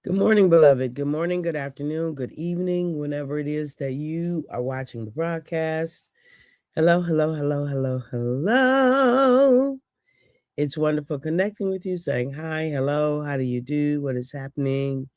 Good morning, beloved. Good morning, good afternoon, good evening, whenever it is that you are watching the broadcast. Hello, hello, hello, hello, hello. It's wonderful connecting with you, saying hi, hello, how do you do? What is happening?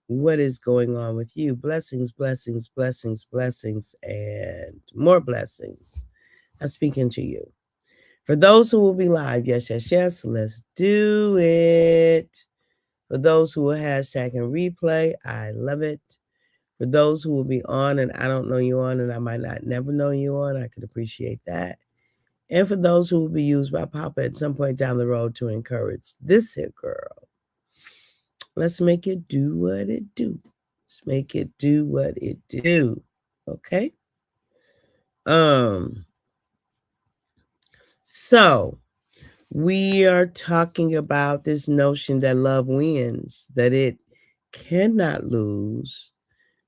What is going on with you? Blessings, blessings, blessings, blessings, and more blessings. I'm speaking to you. For those who will be live, yes, yes, yes, let's do it. For those who will hashtag and replay, I love it. For those who will be on and I don't know you on and I might not never know you on, I could appreciate that. And for those who will be used by Papa at some point down the road to encourage this here girl, let's make it do what it do. Let's make it do what it do. Okay? So we are talking about this notion that love wins, that it cannot lose,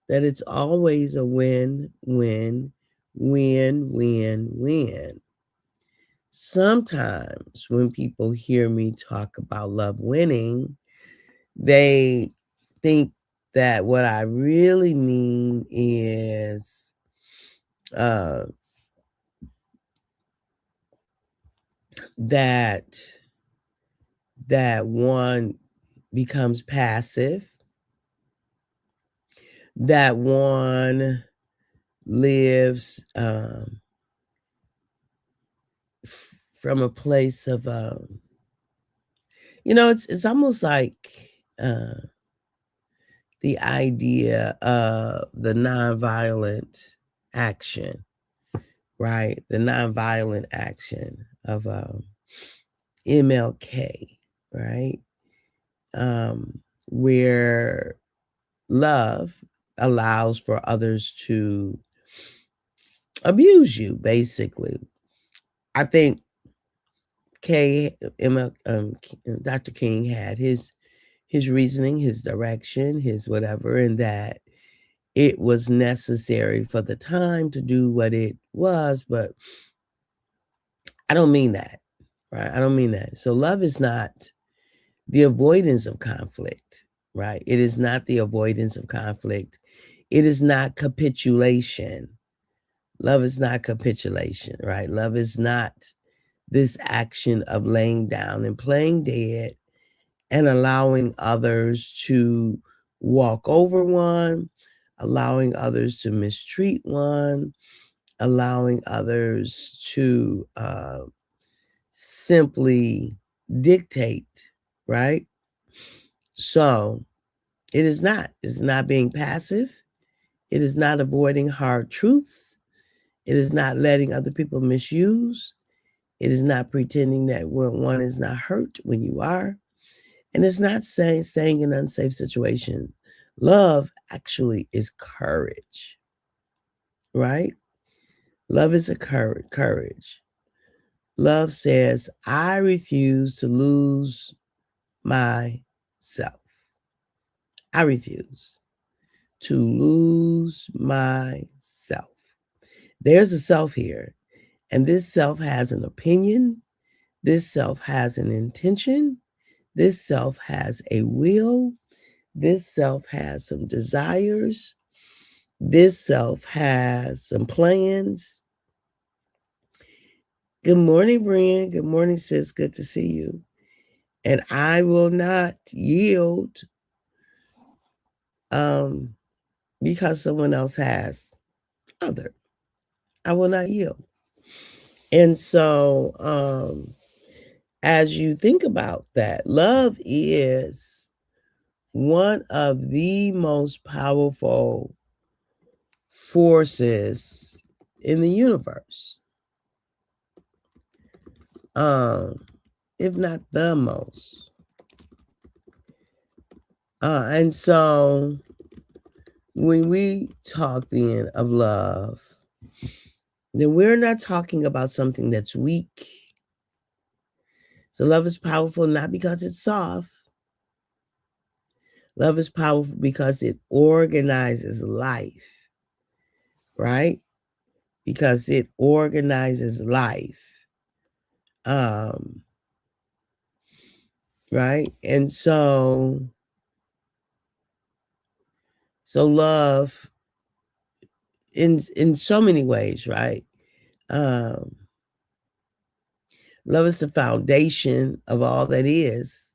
that it's always a win, win, win, win, win. Sometimes when people hear me talk about love winning, they think that what I really mean is that one becomes passive, that one lives from a place of it's almost like the idea of the nonviolent action, right? The nonviolent action of MLK, right? Where love allows for others to abuse you, basically. I think Dr. King had his reasoning, his direction, his whatever, and that it was necessary for the time to do what it was, but I don't mean that, right? I don't mean that. So love is not the avoidance of conflict, right? It is not the avoidance of conflict. It is not capitulation. Love is not capitulation, right? Love is not this action of laying down and playing dead and allowing others to walk over one, allowing others to mistreat one, allowing others to simply dictate, right? So it is not. It's not being passive. It is not avoiding hard truths. It is not letting other people misuse. It is not pretending that one is not hurt when you are. And it's not staying in unsafe situations. Love actually is courage, right? Love is a courage. Love says, I refuse to lose myself. I refuse to lose myself. There's a self here, and this self has an opinion. This self has an intention. This self has a will. This self has some desires. This self has some plans. Good morning, Brian. Good morning, sis. Good to see you. And I will not yield because someone else has other. I will not yield. And so as you think about that, love is one of the most powerful forces in the universe. If not the most. And so when we talk then of love, then we're not talking about something that's weak. So love is powerful not because it's soft. Love is powerful because it organizes life, right? Because it organizes life. Right? And so So love in so many ways, right? Um, love is the foundation of all that is,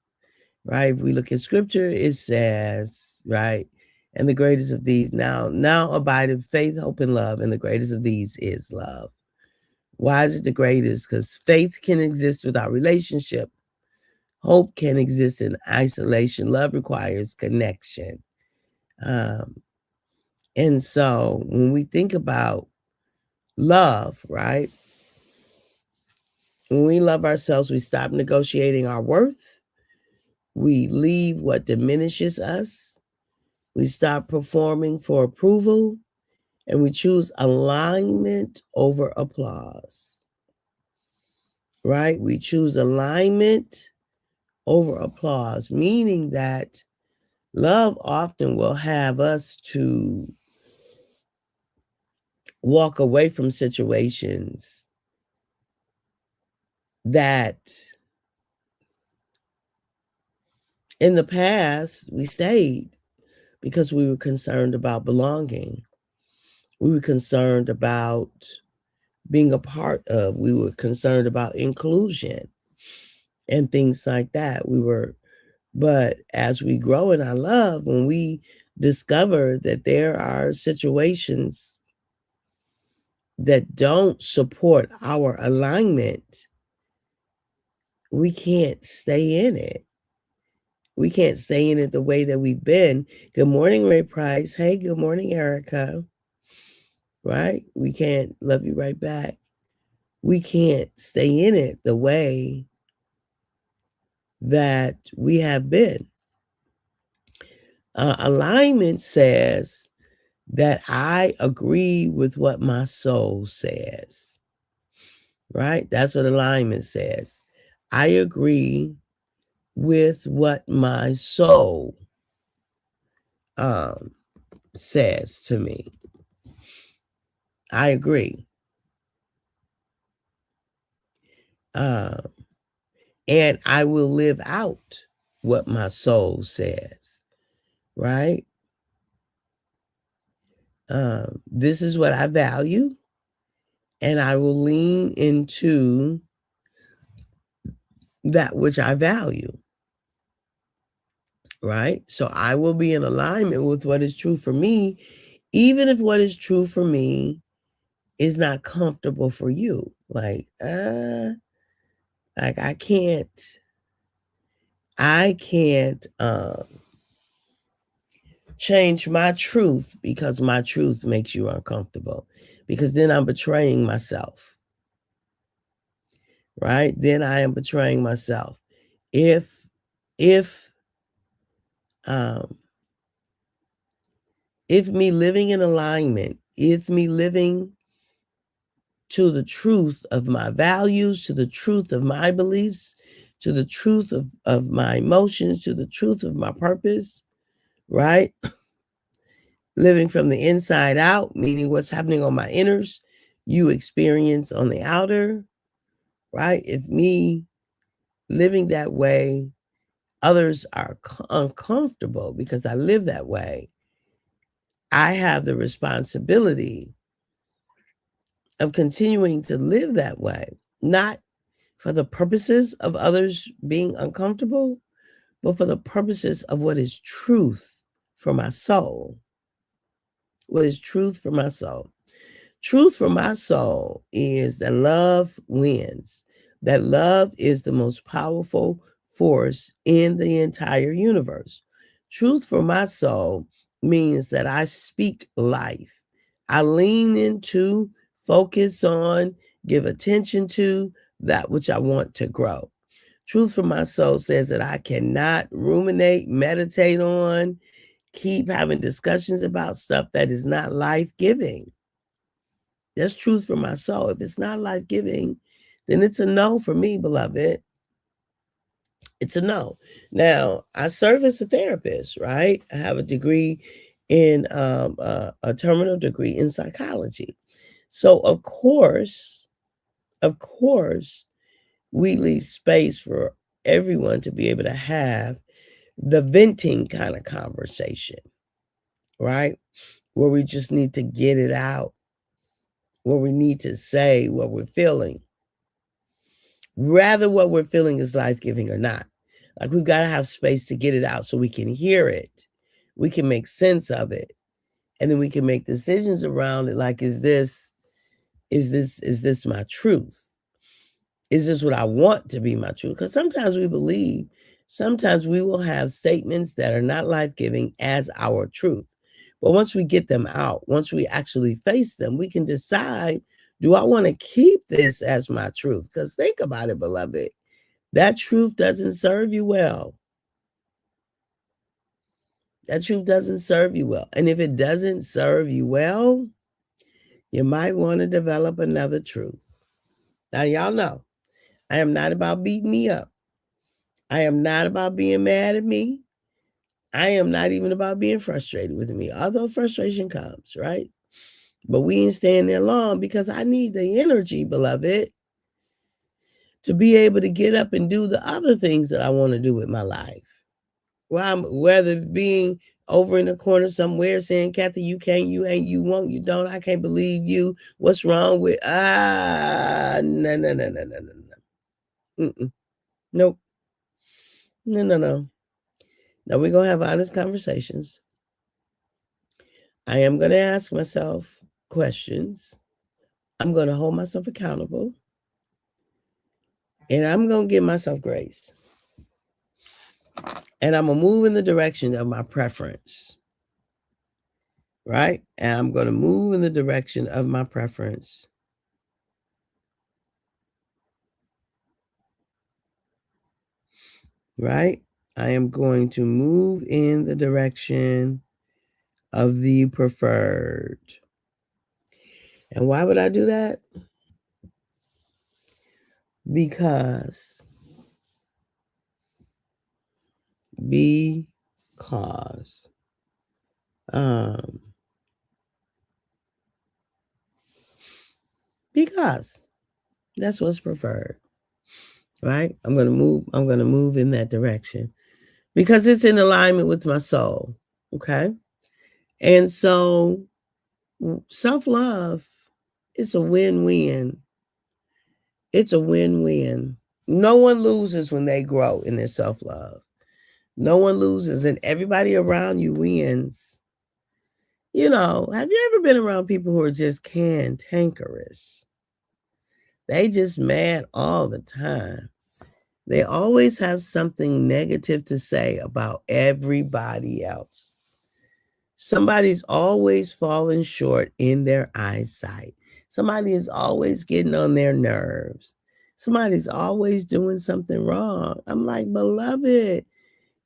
right? If we look at scripture, it says, right, and the greatest of these now abideth faith, hope, and love, and the greatest of these is love. Why is it the greatest? Because faith can exist without relationship. Hope can exist in isolation. Love requires connection. And so when we think about love, right? When we love ourselves, we stop negotiating our worth. We leave what diminishes us. We stop performing for approval. And we choose alignment over applause, right? We choose alignment over applause, meaning that love often will have us to walk away from situations that in the past we stayed because we were concerned about belonging. We were concerned about being a part of. We were concerned about inclusion and things like that. But as we grow in our love, when we discover that there are situations that don't support our alignment, we can't stay in it. We can't stay in it the way that we've been. Good morning, Ray Price. Hey, good morning, Erica. Right? We can't love you right back. We can't stay in it the way that we have been. Alignment says that I agree with what my soul says, right? That's what alignment says. I agree with what my soul says to me. I agree. And I will live out what my soul says, right? This is what I value, and I will lean into that which I value, right? So I will be in alignment with what is true for me, even if what is true for me is not comfortable for you. Like I can't change my truth because my truth makes you uncomfortable, because then I'm betraying myself, right? Then I am betraying myself. If me living in alignment, if me living to the truth of my values, to the truth of my beliefs, to the truth of my emotions, to the truth of my purpose, right? Living from the inside out, meaning what's happening on my inners, you experience on the outer, right? If me living that way, others are uncomfortable because I live that way, I have the responsibility of continuing to live that way, not for the purposes of others being uncomfortable, but for the purposes of what is truth for my soul. What is truth for my soul? Truth for my soul is that love wins, that love is the most powerful force in the entire universe. Truth for my soul means that I speak life. I lean into, focus on, give attention to that which I want to grow. Truth for my soul says that I cannot ruminate, meditate on, keep having discussions about stuff that is not life-giving. That's truth for my soul. If it's not life-giving, then it's a no for me, beloved. It's a no. Now, I serve as a therapist, right? I have a degree in a terminal degree in psychology. So of course, we leave space for everyone to be able to have the venting kind of conversation, right? Where we just need to get it out, where we need to say what we're feeling, rather what we're feeling is life-giving or not. Like, we've got to have space to get it out so we can hear it, we can make sense of it, and then we can make decisions around it. Like, is this my truth? Is this what I want to be my truth? Because sometimes we believe, sometimes we will have statements that are not life-giving as our truth. But once we get them out, once we actually face them, we can decide, do I want to keep this as my truth? Because think about it, beloved. That truth doesn't serve you well. That truth doesn't serve you well. And if it doesn't serve you well, you might want to develop another truth. Now, y'all know, I am not about beating me up. I am not about being mad at me. I am not even about being frustrated with me, although frustration comes, right? But we ain't staying there long, because I need the energy, beloved, to be able to get up and do the other things that I want to do with my life. Well, whether being over in the corner somewhere saying, Kathy, you can't, you ain't, you won't, you don't, I can't believe you. What's wrong with, no. Nope. No. Now we're going to have honest conversations. I am going to ask myself questions. I'm going to hold myself accountable. And I'm going to give myself grace. And I'm going to move in the direction of my preference. Right? And I'm going to move in the direction of my preference. Right? I am going to move in the direction of the preferred. And why would I do that? Because that's what's preferred. Right? I'm going to move in that direction because it's in alignment with my soul. Okay? And so self-love is a win-win. It's a win-win. No one loses when they grow in their self-love. No one loses, and everybody around you wins. You know, have you ever been around people who are just cantankerous? They just mad all the time. They always have something negative to say about everybody else. Somebody's always falling short in their eyesight. Somebody is always getting on their nerves. Somebody's always doing something wrong. I'm like, beloved,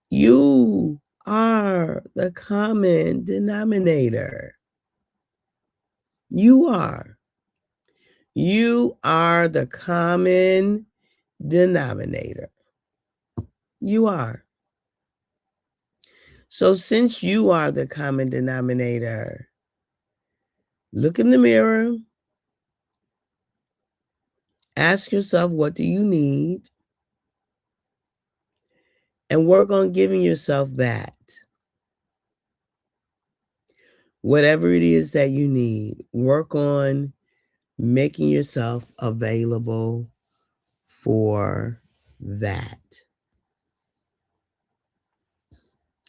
you are the common denominator. You are. You are the common denominator. You are. So since you are the common denominator, look in the mirror. Ask yourself, what do you need? And work on giving yourself that. Whatever it is that you need, work on making yourself available for that.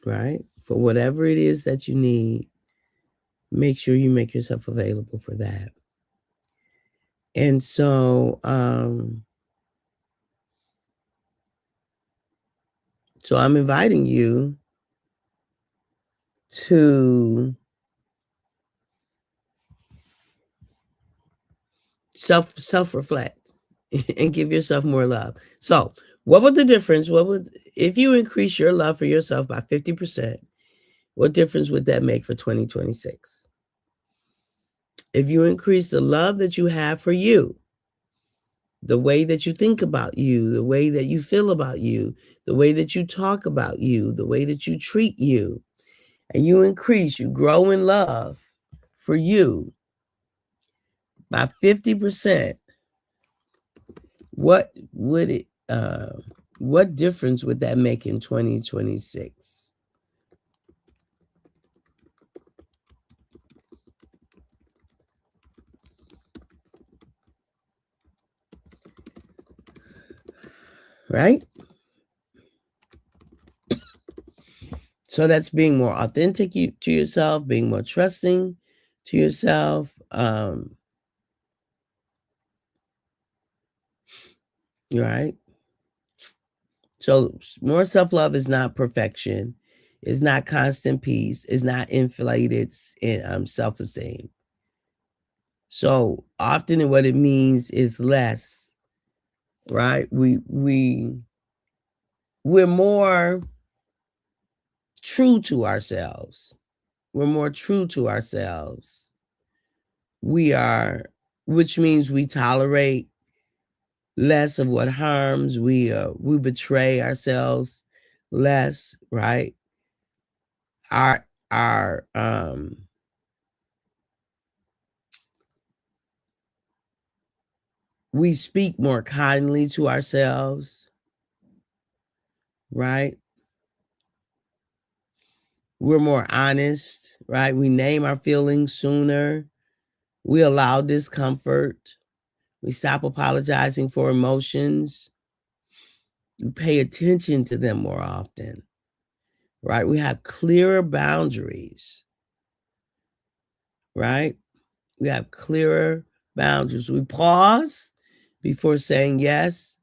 Right? For whatever it is that you need, make sure you make yourself available for that. And so, I'm inviting you to self-reflect and give yourself more love. So, what would the difference? If you increase your love for yourself by 50%, what difference would that make for 2026? If you increase the love that you have for you, the way that you think about you, the way that you feel about you, the way that you talk about you, the way that you treat you, and you grow in love for you by 50%, what difference would that make in 2026? right? So that's being more authentic to yourself, being more trusting to yourself. Right? So more self-love is not perfection. It's not constant peace. It's not inflated self-esteem. So often what it means is less, right? We're more true to ourselves. We're more true to ourselves. We are, which means we tolerate less of what harms. We betray ourselves less, right? Our we speak more kindly to ourselves, right? We're more honest, right? We name our feelings sooner. We allow discomfort. We stop apologizing for emotions. We pay attention to them more often, right? We have clearer boundaries, right? We have clearer boundaries. We pause before saying yes.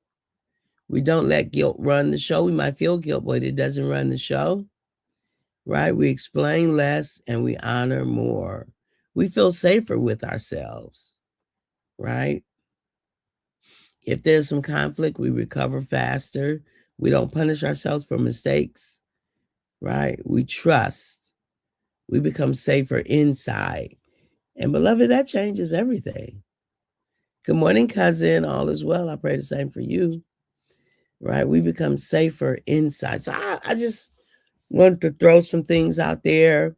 We don't let guilt run the show. We might feel guilt, but it doesn't run the show, right? We explain less and we honor more. We feel safer with ourselves, right? If there's some conflict, we recover faster. We don't punish ourselves for mistakes, right? We trust. We become safer inside. And beloved, that changes everything. Good morning, cousin. All is well. I pray the same for you, right? We become safer inside. So I just want to throw some things out there.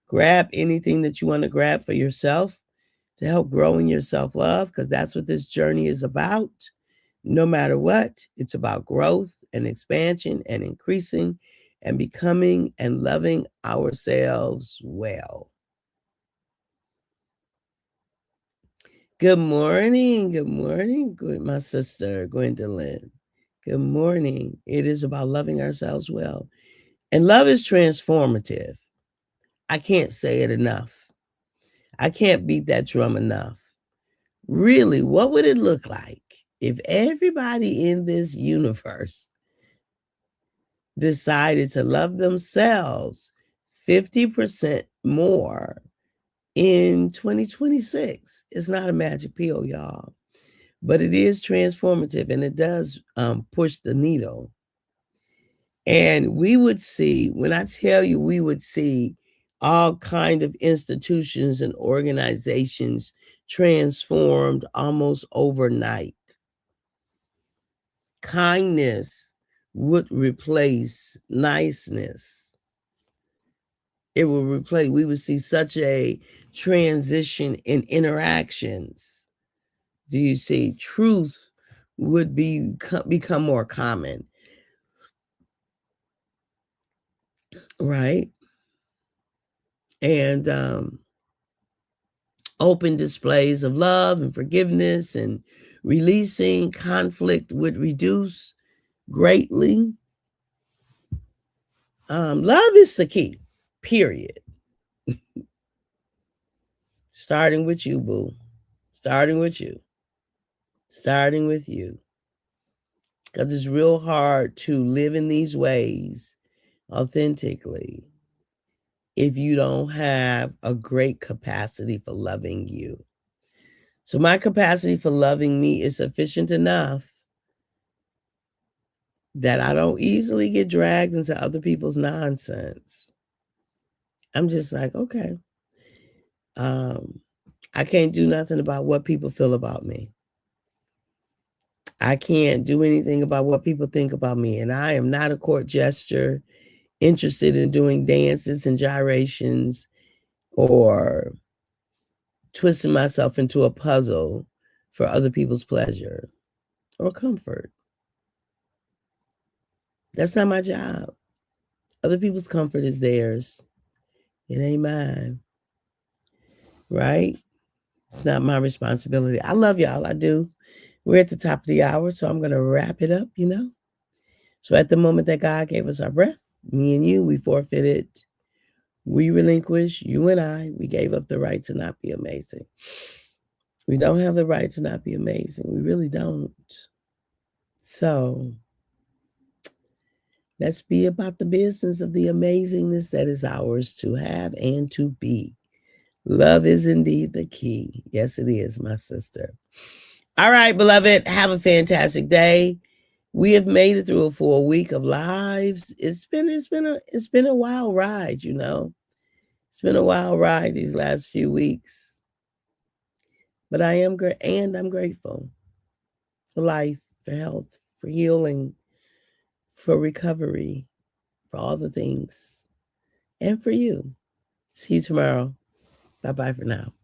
Grab anything that you want to grab for yourself to help grow in your self-love, because that's what this journey is about. No matter what, it's about growth and expansion and increasing and becoming and loving ourselves well. Good morning. Good morning, my sister, Gwendolyn. Good morning. It is about loving ourselves well. And love is transformative. I can't say it enough. I can't beat that drum enough. Really, what would it look like if everybody in this universe decided to love themselves 50% more in 2026? It's not a magic pill, y'all, but it is transformative and it does push the needle. And we would see, when I tell you, we would see all kind of institutions and organizations transformed almost overnight. Kindness would replace niceness. It will replace, we would see such a transition in interactions. Do you see? Truth would become more common, right? And open displays of love and forgiveness and releasing conflict would reduce greatly. Love is the key, period. Starting with you, boo. Starting with you. Starting with you. Because it's real hard to live in these ways authentically if you don't have a great capacity for loving you. So my capacity for loving me is sufficient enough that I don't easily get dragged into other people's nonsense. I'm just like, okay. I can't do nothing about what people feel about me. I can't do anything about what people think about me. And I am not a court jester interested in doing dances and gyrations or twisting myself into a puzzle for other people's pleasure or comfort. That's not my job. Other people's comfort is theirs. It ain't mine. Right? It's not my responsibility. I love y'all. I do. We're at the top of the hour, so I'm going to wrap it up, So at the moment that God gave us our breath, me and you, we forfeited, we relinquished, you and I, we gave up the right to not be amazing. We don't have the right to not be amazing. We really don't. So let's be about the business of the amazingness that is ours to have and to be. Love is indeed the key. Yes, it is, my sister. All right, beloved, have a fantastic day. We have made it through a full week of lives. It's been a wild ride, you know. It's been a wild ride these last few weeks. But I am great, and I'm grateful for life, for health, for healing, for recovery, for all the things, and for you. See you tomorrow. Bye-bye for now.